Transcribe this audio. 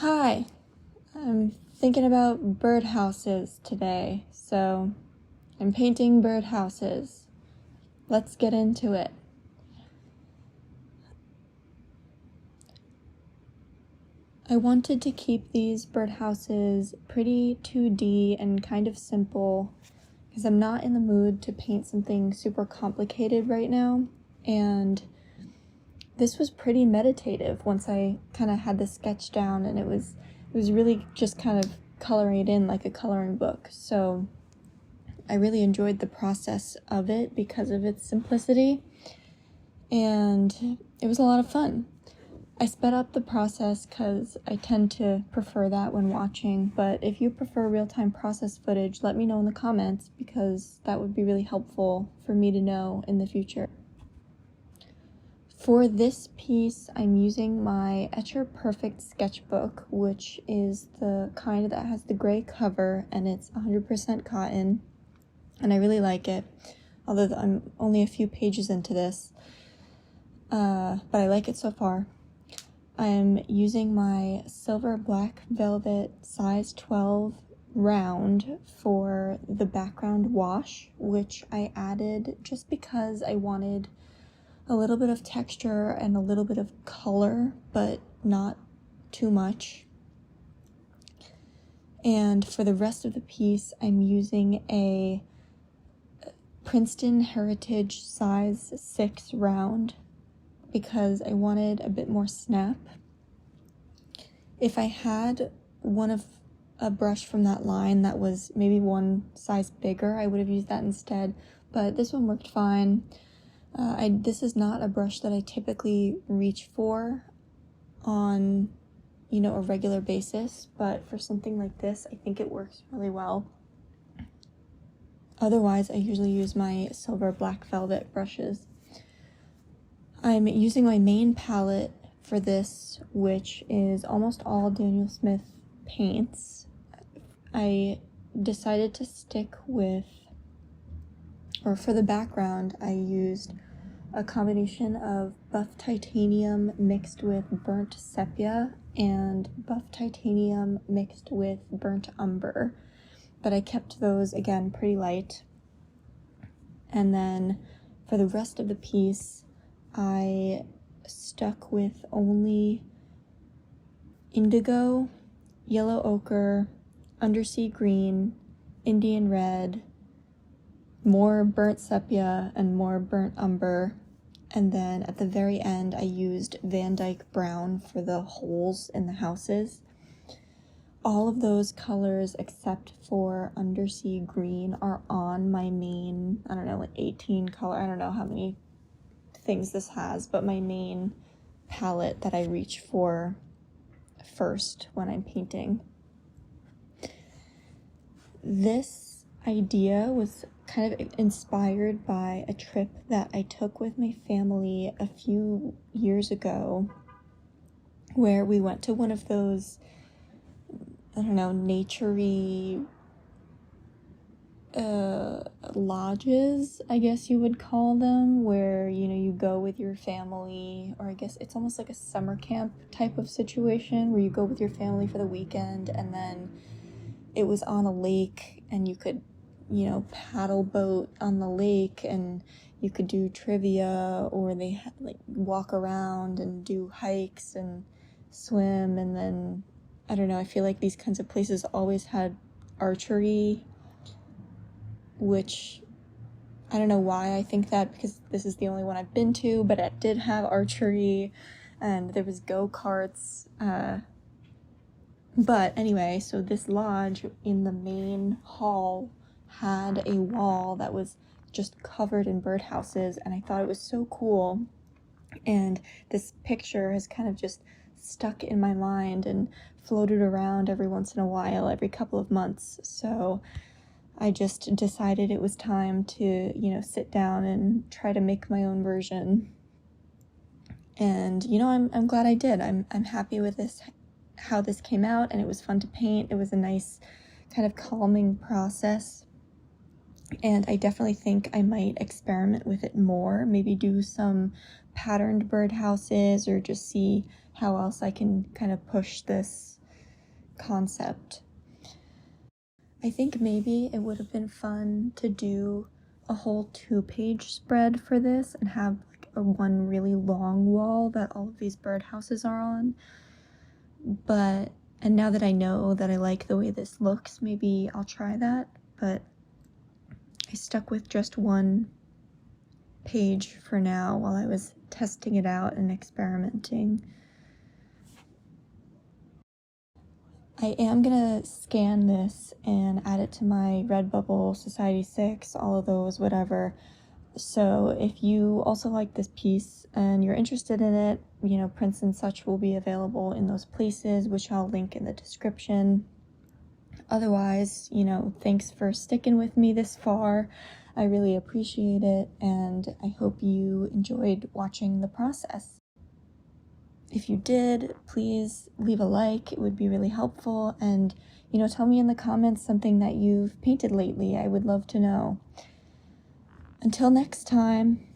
Hi, I'm thinking about birdhouses today, so I'm painting birdhouses. Let's get into it. I wanted to keep these birdhouses pretty 2D and kind of simple because I'm not in the mood to paint something super complicated right now, and this was pretty meditative once I kind of had the sketch down, and it was really just kind of coloring it in like a coloring book. So I really enjoyed the process of it because of its simplicity, and it was a lot of fun. I sped up the process because I tend to prefer that when watching, but if you prefer real-time process footage, let me know in the comments because that would be really helpful for me to know in the future. For this piece, I'm using my Etcher Perfect sketchbook, which is the kind that has the gray cover, and it's 100% cotton, and I really like it, although I'm only a few pages into this, but I like it so far. I'm using my silver black velvet size 12 round for the background wash, which I added just because I wanted a little bit of texture and a little bit of color, but not too much. And for the rest of the piece, I'm using a Princeton Heritage size 6 round because I wanted a bit more snap. If I had a brush from that line that was maybe one size bigger, I would have used that instead, but this one worked fine. This is not a brush that I typically reach for on, a regular basis, but for something like this, I think it works really well. Otherwise, I usually use my silver black velvet brushes. I'm using my main palette for this, which is almost all Daniel Smith paints. I decided to stick with, or for the background, I used a combination of buff titanium mixed with burnt sepia and buff titanium mixed with burnt umber, but I kept those, again, pretty light. And then for the rest of the piece, I stuck with only indigo, yellow ochre, undersea green, Indian red, more burnt sepia, and more burnt umber. And then at the very end, I used Van Dyke brown for the holes in the houses. All of those colors except for undersea green are on my main, 18 color, I don't know how many things this has, but my main palette that I reach for first when I'm painting. This idea was kind of inspired by a trip that I took with my family a few years ago, where we went to one of those, nature-y lodges, I guess you would call them, where, you go with your family, or I guess it's almost like a summer camp type of situation where you go with your family for the weekend, and then it was on a lake, and you could, paddle boat on the lake, and you could do trivia, or they had, walk around and do hikes and swim, and then, I feel like these kinds of places always had archery, which I don't know why I think that, because this is the only one I've been to, but it did have archery, and there was go-karts, but anyway, so this lodge in the main hall had a wall that was just covered in birdhouses, and I thought it was so cool, and this picture has kind of just stuck in my mind and floated around every once in a while, every couple of months, so I just decided it was time to, sit down and try to make my own version. And, I'm glad I did. I'm happy with this, how this came out, and it was fun to paint. It was a nice kind of calming process. And I definitely think I might experiment with it more, maybe do some patterned birdhouses, or just see how else I can kind of push this concept. I think maybe it would have been fun to do a whole 2-page spread for this and have like a one really long wall that all of these birdhouses are on. And now that I know that I like the way this looks, maybe I'll try that, but I stuck with just 1 page for now while I was testing it out and experimenting. I am gonna scan this and add it to my Redbubble, Society 6, all of those, whatever. So if you also like this piece and you're interested in it, prints and such will be available in those places, which I'll link in the description. Otherwise, thanks for sticking with me this far. I really appreciate it, and I hope you enjoyed watching the process. If you did, please leave a like. It would be really helpful, and tell me in the comments something that you've painted lately. I would love to know. Until next time.